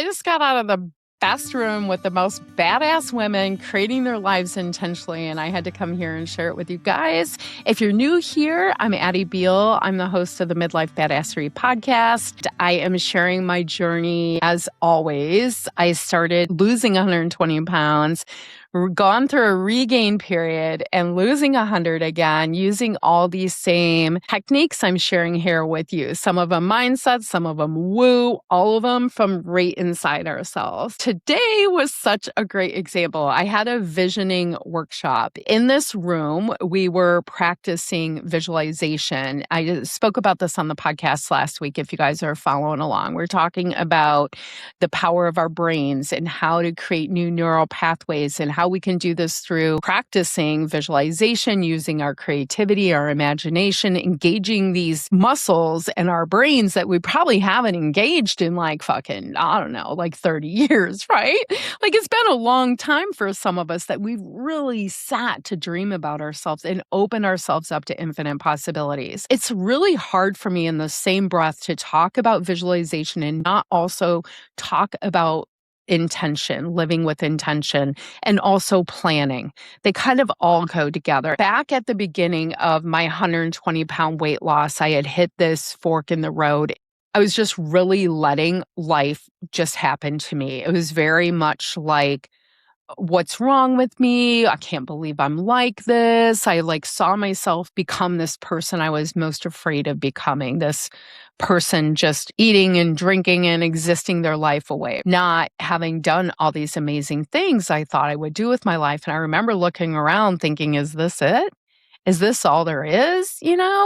just got out of the best room with the most badass women creating their lives intentionally, and I had to come here and share it with you guys. If you're new here, I'm Addie Beal. I'm the host of the Midlife Badassery podcast. I am sharing my journey as always. I started losing 120 pounds, gone through a regain period and losing 100 again, using all these same techniques I'm sharing here with you. Some of them mindset, some of them woo, all of them from right inside ourselves. Today was such a great example. I had a visioning workshop. In this room, we were practicing visualization. I spoke about this on the podcast last week if you guys are following along. We're talking about the power of our brains and how to create new neural pathways and how we can do this through practicing visualization, using our creativity, our imagination, engaging these muscles in our brains that we probably haven't engaged in like 30 years, right? Like it's been a long time for some of us that we've really sat to dream about ourselves and open ourselves up to infinite possibilities. It's really hard for me in the same breath to talk about visualization and not also talk about intention, living with intention, and also planning. They kind of all go together. Back at the beginning of my 120-pound weight loss, I had hit this fork in the road. I was just really letting life just happen to me. It was very much like, what's wrong with me? I can't believe I'm like this. I saw myself become this person I was most afraid of becoming, this person just eating and drinking and existing their life away, not having done all these amazing things I thought I would do with my life. And I remember looking around thinking, is this it? Is this all there is?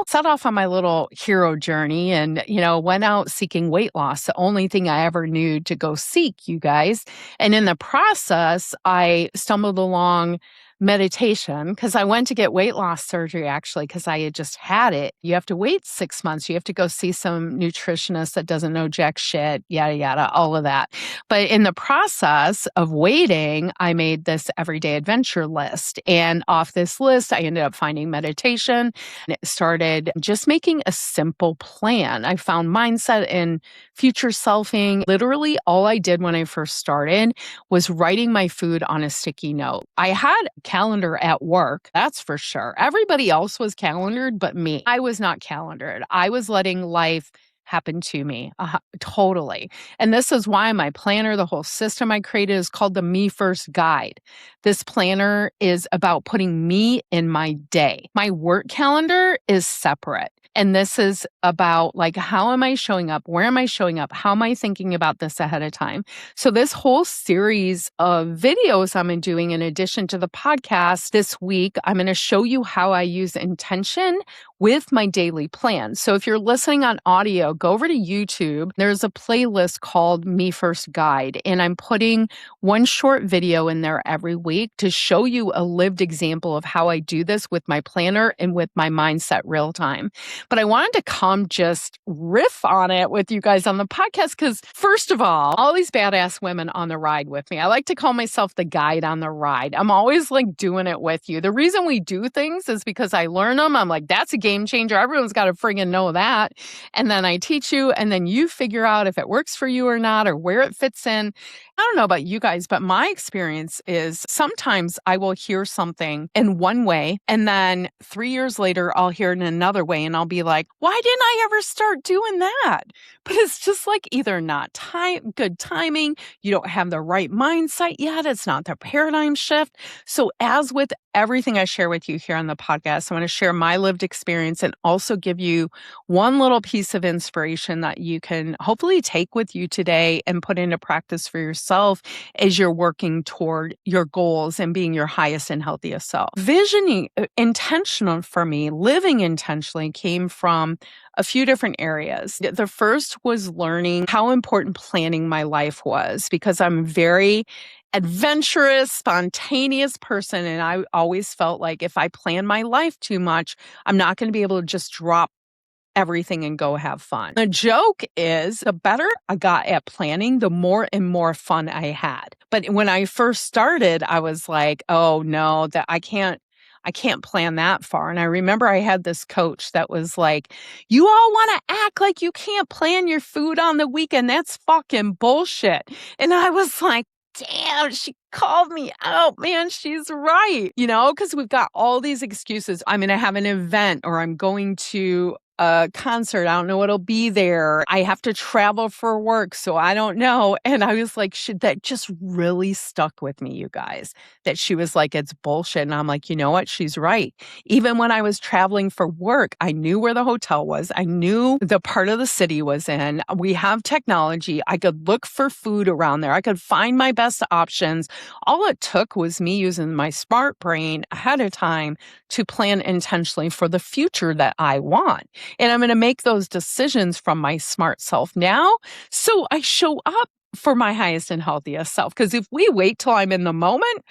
Set off on my little hero journey and, went out seeking weight loss, the only thing I ever knew to go seek, you guys. And in the process, I stumbled along meditation because I went to get weight loss surgery actually because I had just had it. You have to wait 6 months. You have to go see some nutritionist that doesn't know jack shit, yada, yada, all of that. But in the process of waiting, I made this everyday adventure list. And off this list, I ended up finding meditation and it started just making a simple plan. I found mindset and future selfing. Literally all I did when I first started was writing my food on a sticky note. I had calendar at work, that's for sure. Everybody else was calendared, but me. I was not calendared. I was letting life happen to me. Totally. And this is why my planner, the whole system I created is called the Me First Guide. This planner is about putting me in my day. My work calendar is separate. And this is about how am I showing up? Where am I showing up? How am I thinking about this ahead of time? So this whole series of videos I'm doing in addition to the podcast this week, I'm going to show you how I use intention with my daily plan. So if you're listening on audio, go over to YouTube. There's a playlist called Me First Guide, and I'm putting one short video in there every week to show you a lived example of how I do this with my planner and with my mindset real time. But I wanted to come just riff on it with you guys on the podcast because, first of all these badass women on the ride with me. I like to call myself the guide on the ride. I'm always doing it with you. The reason we do things is because I learn them. I'm like, that's a game changer. Everyone's got to friggin' know that. And then I teach you, and then you figure out if it works for you or not or where it fits in. I don't know about you guys, but my experience is sometimes I will hear something in one way, and then 3 years later, I'll hear it in another way, and I'll be like, why didn't I ever start doing that? But it's just either not good timing, you don't have the right mindset yet, it's not the paradigm shift. So as with everything I share with you here on the podcast, I want to share my lived experience and also give you one little piece of inspiration that you can hopefully take with you today and put into practice for yourself as you're working toward your goals and being your highest and healthiest self. Visioning, intentional for me, living intentionally came from a few different areas. The first was learning how important planning my life was because I'm very adventurous, spontaneous person. And I always felt like if I plan my life too much, I'm not going to be able to just drop everything and go have fun. The joke is the better I got at planning, the more and more fun I had. But when I first started, I was like, oh no, that I can't I can't plan that far. And I remember I had this coach that was like, you all want to act like you can't plan your food on the weekend. That's fucking bullshit. And I was like, damn, she called me out, man. She's right. Because we've got all these excuses. I'm going to have an event or I'm going to a concert. I don't know what'll be there. I have to travel for work, so I don't know. And I was like, that just really stuck with me, you guys, that she was like, it's bullshit. And I'm like, you know what? She's right. Even when I was traveling for work, I knew where the hotel was. I knew the part of the city was in. We have technology. I could look for food around there. I could find my best options. All it took was me using my smart brain ahead of time to plan intentionally for the future that I want. And I'm going to make those decisions from my smart self now. So I show up for my highest and healthiest self. Because if we wait till I'm in the moment,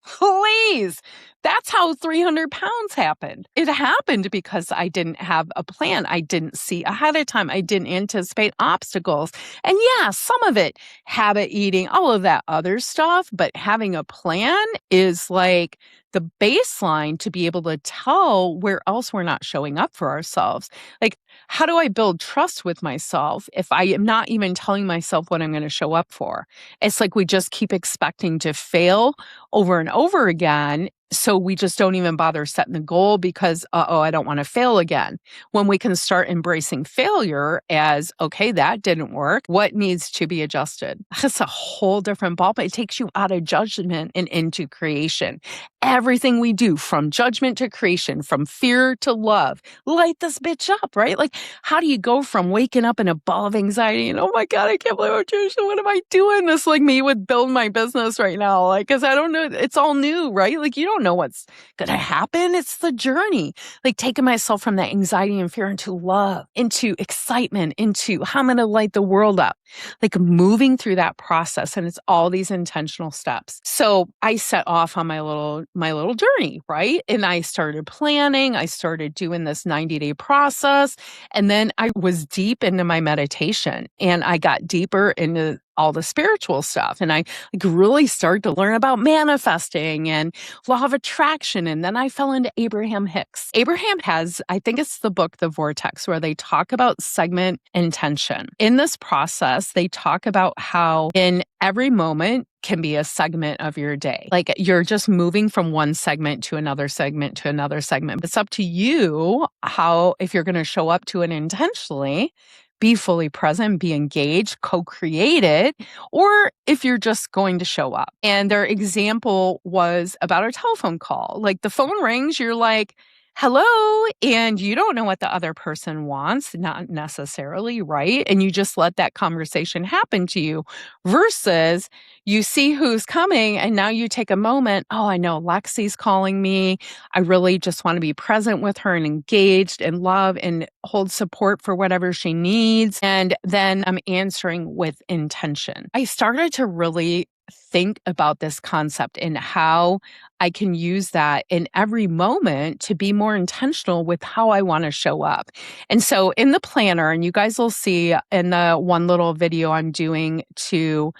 please, that's how 300 pounds happened. It happened because I didn't have a plan. I didn't see ahead of time. I didn't anticipate obstacles. And yeah, some of it, habit eating, all of that other stuff. But having a plan is like the baseline to be able to tell where else we're not showing up for ourselves. Like, how do I build trust with myself if I am not even telling myself what I'm going to show up for? It's like we just keep expecting to fail over and over again. So we just don't even bother setting the goal because, I don't want to fail again. When we can start embracing failure as, okay, that didn't work. What needs to be adjusted? That's a whole different ballpark. It takes you out of judgment and into creation. Everything we do, from judgment to creation, from fear to love, light this bitch up, right? Like, how do you go from waking up in a ball of anxiety and, oh my God, I can't believe I'm doing this. What am I doing? This like me would build my business right now. Like, cause I don't know. It's all new, right? Like, you don't know what's going to happen. It's the journey. Like taking myself from that anxiety and fear into love, into excitement, into how I'm going to light the world up, like moving through that process. And it's all these intentional steps. So I set off on my little journey, right? And I started planning. I started doing this 90-day process. And then I was deep into my meditation and I got deeper into all the spiritual stuff. And I really started to learn about manifesting and law of attraction. And then I fell into Abraham Hicks. Abraham has, I think it's the book, The Vortex, where they talk about segment intention. In this process, they talk about how in every moment can be a segment of your day. Like you're just moving from one segment to another segment to another segment. It's up to you how, if you're going to show up to it intentionally, be fully present, be engaged, co-create it, or if you're just going to show up. And their example was about a telephone call. Like the phone rings, you're like, hello, and you don't know what the other person wants, not necessarily, right? And you just let that conversation happen to you versus you see who's coming and now you take a moment, oh, I know Lexi's calling me. I really just want to be present with her and engaged and love and hold support for whatever she needs. And then I'm answering with intention. I started to really think about this concept and how I can use that in every moment to be more intentional with how I want to show up. And so in the planner, and you guys will see in the one little video I'm doing to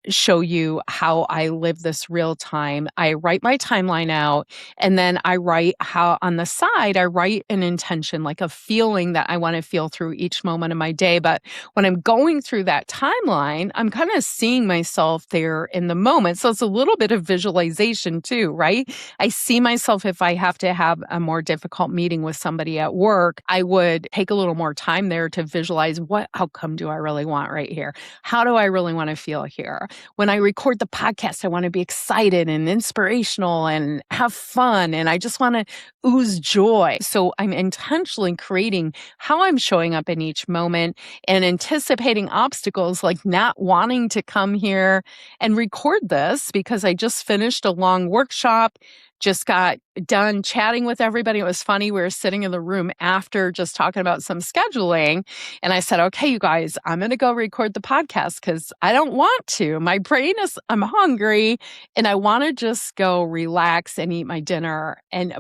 show you how I live this real time. I write my timeline out and then I write how on the side, I write an intention, like a feeling that I want to feel through each moment of my day. But when I'm going through that timeline, I'm kind of seeing myself there in the moment. So it's a little bit of visualization too, right? I see myself if I have to have a more difficult meeting with somebody at work, I would take a little more time there to visualize what outcome do I really want right here? How do I really want to feel here? When I record the podcast, I want to be excited and inspirational and have fun. And I just want to ooze joy. So I'm intentionally creating how I'm showing up in each moment and anticipating obstacles, like not wanting to come here and record this because I just finished a long workshop, just got done chatting with everybody. It was funny. We were sitting in the room after just talking about some scheduling. And I said, okay, you guys, I'm going to go record the podcast because I don't want to. My brain is, I'm hungry and I want to just go relax and eat my dinner.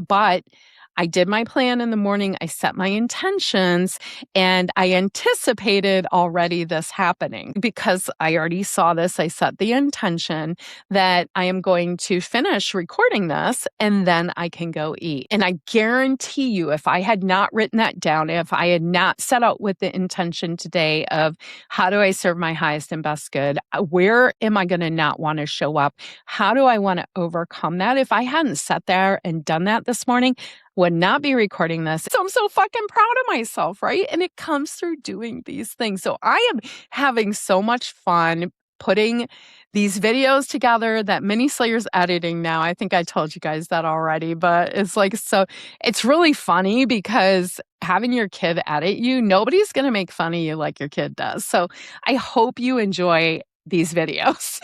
But I did my plan in the morning. I set my intentions and I anticipated already this happening because I already saw this. I set the intention that I am going to finish recording this and then I can go eat. And I guarantee you, if I had not written that down, if I had not set out with the intention today of how do I serve my highest and best good, where am I going to not want to show up? How do I want to overcome that? If I hadn't sat there and done that this morning, would not be recording this. So I'm so fucking proud of myself, right? And it comes through doing these things. So I am having so much fun putting these videos together that Mini Slayer's editing now. I think I told you guys that already, but it's like, so it's really funny because having your kid edit you, nobody's going to make fun of you like your kid does. So I hope you enjoy these videos.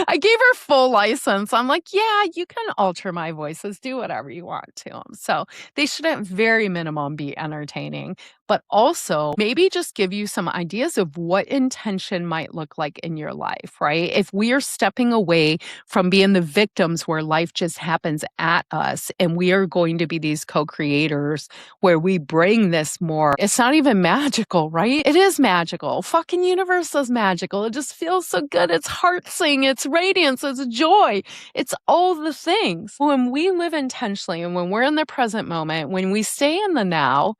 I gave her full license. I'm like, yeah, you can alter my voices, do whatever you want to them. So they should at very minimum be entertaining, but also maybe just give you some ideas of what intention might look like in your life, right? If we are stepping away from being the victims where life just happens at us and we are going to be these co-creators where we bring this more, it's not even magical, right? It is magical. Fucking universe is magical. It just feels so good. It's heart-sing, it's radiance, it's joy. It's all the things. When we live intentionally and when we're in the present moment, when we stay in the now,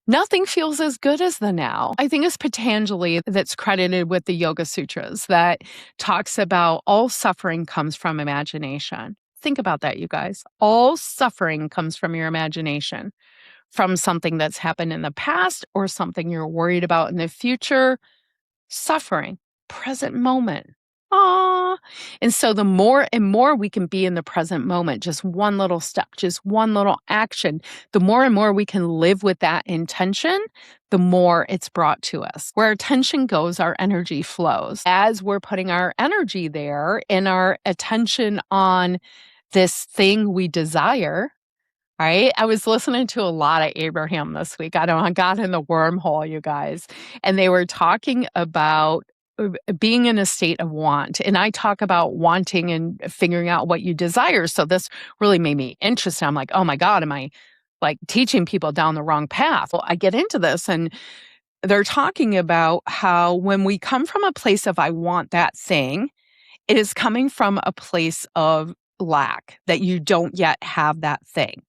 nothing feels as good as the now. I think it's Patanjali that's credited with the Yoga Sutras that talks about all suffering comes from imagination. Think about that, you guys. All suffering comes from your imagination, from something that's happened in the past or something you're worried about in the future. Suffering, present moment. Ah. And so the more and more we can be in the present moment, just one little step, just one little action, the more and more we can live with that intention, the more it's brought to us. Where attention goes, our energy flows. As we're putting our energy there and our attention on this thing we desire, right? I was listening to a lot of Abraham this week. I got in the wormhole, you guys, and they were talking about being in a state of want. And I talk about wanting and figuring out what you desire. So this really made me interested. I'm like, oh my God, am I like teaching people down the wrong path? Well, I get into this and they're talking about how when we come from a place of I want that thing, it is coming from a place of lack, that you don't yet have that thing.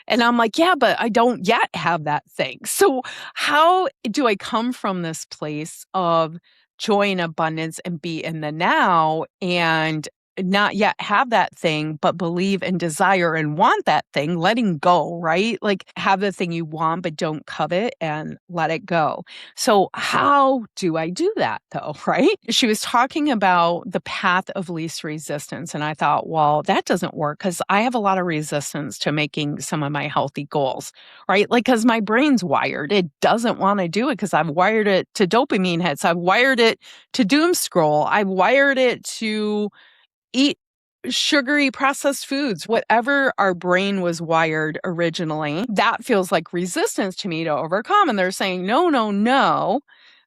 And I'm like, yeah, but I don't yet have that thing. So how do I come from this place of joy and abundance and be in the now and not yet have that thing, but believe and desire and want that thing, letting go, right? Like have the thing you want, but don't covet and let it go. So how do I do that though, right? She was talking about the path of least resistance. And I thought, well, that doesn't work because I have a lot of resistance to making some of my healthy goals, right? Like, because my brain's wired. It doesn't want to do it because I've wired it to dopamine hits. I've wired it to doom scroll. I've wired it to eat sugary processed foods, whatever our brain was wired originally, that feels like resistance to me to overcome. And they're saying, no, no, no.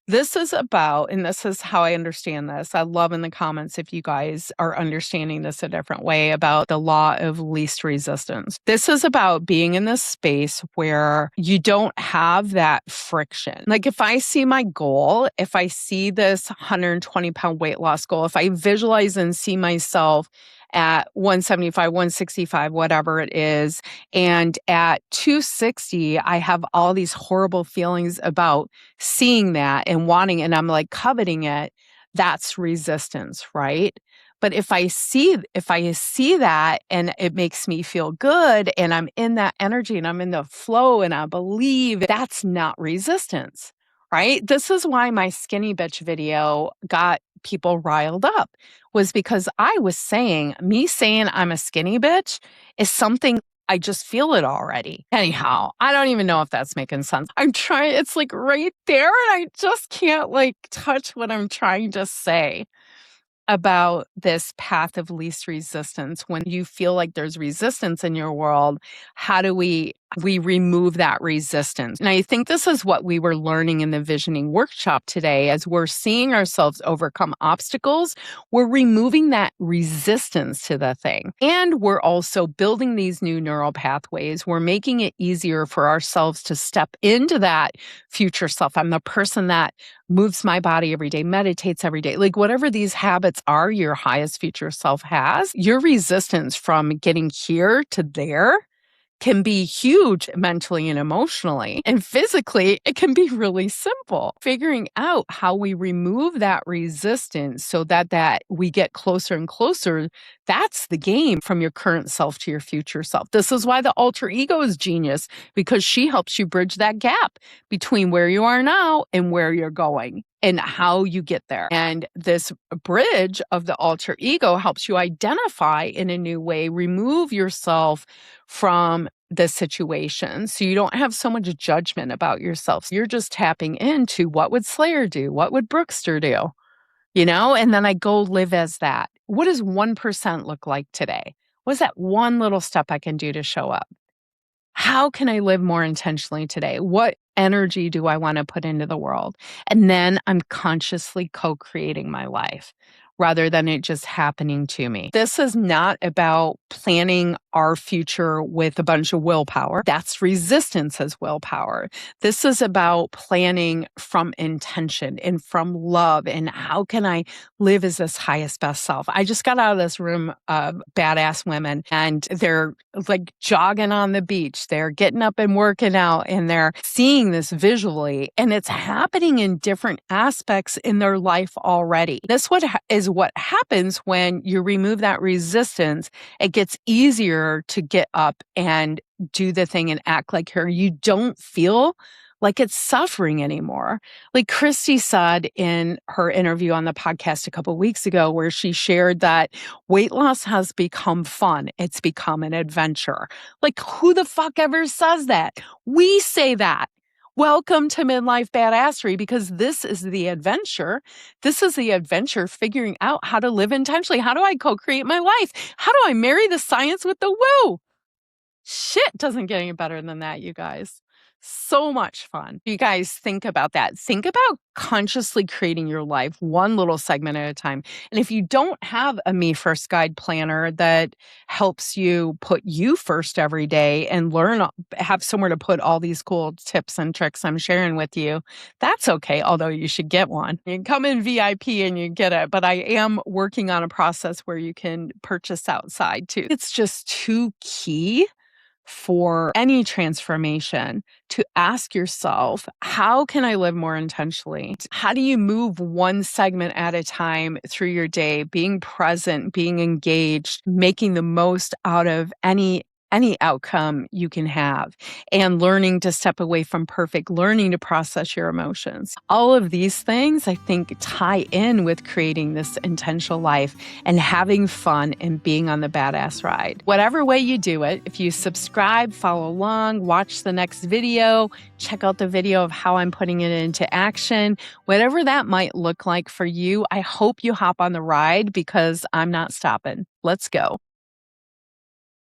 This is about, and this is how I understand this. I love in the comments if you guys are understanding this a different way about the law of least resistance. This is about being in this space where you don't have that friction. Like if I see my goal, if I see this 120-pound weight loss goal, if I visualize and see myself at 175, 165, whatever it is, and at 260, I have all these horrible feelings about seeing that and wanting, and I'm like coveting it, that's resistance, right? But if I see that and it makes me feel good and I'm in that energy and I'm in the flow and I believe, that's not resistance, right? This is why my skinny bitch video got people riled up, was because I was saying, me saying I'm a skinny bitch is something I just feel it already. Anyhow, I don't even know if that's making sense. I'm trying, it's like right there and I just can't like touch what I'm trying to say about this path of least resistance. When you feel like there's resistance in your world, how do we we remove that resistance. And I think this is what we were learning in the visioning workshop today. As we're seeing ourselves overcome obstacles, we're removing that resistance to the thing. And we're also building these new neural pathways. We're making it easier for ourselves to step into that future self. I'm the person that moves my body every day, meditates every day. Like whatever these habits are your highest future self has, your resistance from getting here to there can be huge mentally and emotionally. And physically, it can be really simple. Figuring out how we remove that resistance so that we get closer and closer, that's the game from your current self to your future self. This is why the alter ego is genius, because she helps you bridge that gap between where you are now and where you're going and how you get there. And this bridge of the alter ego helps you identify in a new way, remove yourself from the situation so you don't have so much judgment about yourself. You're just tapping into what would Slayer do? What would Brookster do? And then I go live as that. What does 1% look like today? What's that one little step I can do to show up? How can I live more intentionally today? What energy do I want to put into the world? And then I'm consciously co-creating my life rather than it just happening to me. This is not about planning our future with a bunch of willpower. That's resistance as willpower. This is about planning from intention and from love and how can I live as this highest best self. I just got out of this room of badass women and they're like jogging on the beach. They're getting up and working out and they're seeing this visually and it's happening in different aspects in their life already. This is what happens when you remove that resistance. It gets easier to get up and do the thing and act like her. You don't feel like it's suffering anymore. Like Christy said in her interview on the podcast a couple of weeks ago, where she shared that weight loss has become fun. It's become an adventure. Like who the fuck ever says that? We say that. Welcome to Midlife Badassery, because this is the adventure. This is the adventure figuring out how to live intentionally. How do I co-create my life? How do I marry the science with the woo? Shit doesn't get any better than that, you guys. So much fun. You guys think about that. Think about consciously creating your life one little segment at a time. And if you don't have a Me First Guide planner that helps you put you first every day and have somewhere to put all these cool tips and tricks I'm sharing with you, that's okay. Although you should get one. You can come in VIP and you get it. But I am working on a process where you can purchase outside too. It's just too key for any transformation to ask yourself, how can I live more intentionally? How do you move one segment at a time through your day, being present, being engaged, making the most out of any outcome you can have, and learning to step away from perfect, learning to process your emotions. All of these things, I think, tie in with creating this intentional life and having fun and being on the badass ride. Whatever way you do it, if you subscribe, follow along, watch the next video, check out the video of how I'm putting it into action, whatever that might look like for you, I hope you hop on the ride because I'm not stopping. Let's go.